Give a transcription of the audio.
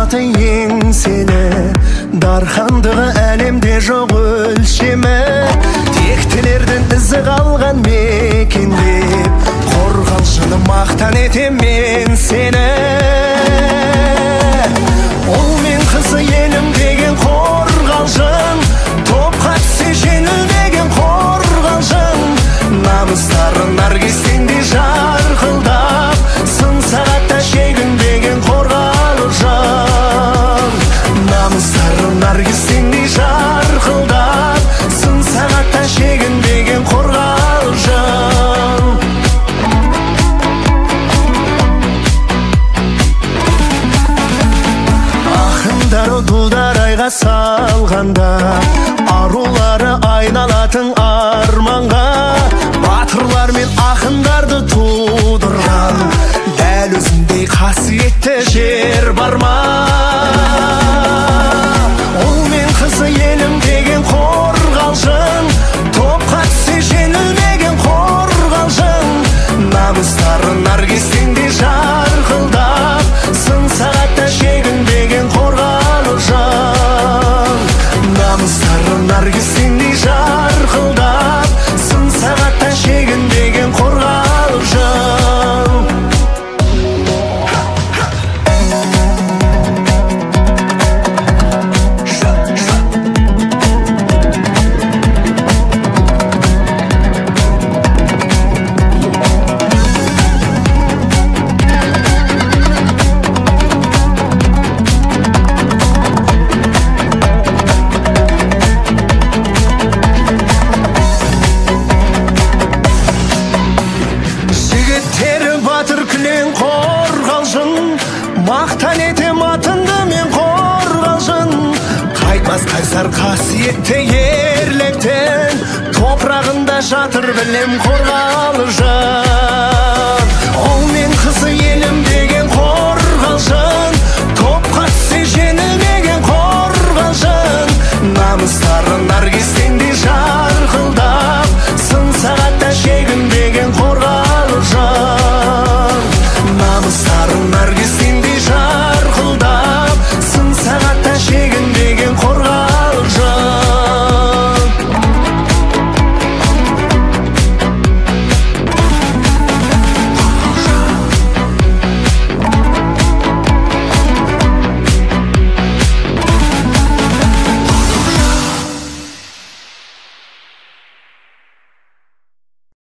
аты еңселі, дархандығы әлемде жоқ өлшемі. Тектілердің ізі қалған мекендеп, қорғалжыны мақтан етем мен сені. Ол мен қызы елім деген қорғалжын, топқа түсе жеңіл деген қорғалжын. Намыстары наргистендей жарқылдап, сын сағатта шегінбеген қорғалжын. Намыстары наргистендей жарқылдап, сын сағатта шегінбеген қорғалжын. Ақындары дудар айға салғанда, арулары айналатын арманға. Батырлар мен ақындарды тудырған, дәл өзіндей қасиетті жер бар ма? Ол мен қызы елім деген қорғалжын, топқа түсе жеңілмеген қорғалжын. Намыстары наргистендей жарқылдап, сын сағатта шегінбеген қорғалжын. Намыстары наргистендей жарқылдап, сын сағатта шегінбеген қорғалжын. Мақтан етем атынды мен қорғалжын, қайтпас қайсар қасиетті ерліктен, топырағында жатыр білем қорғалжын.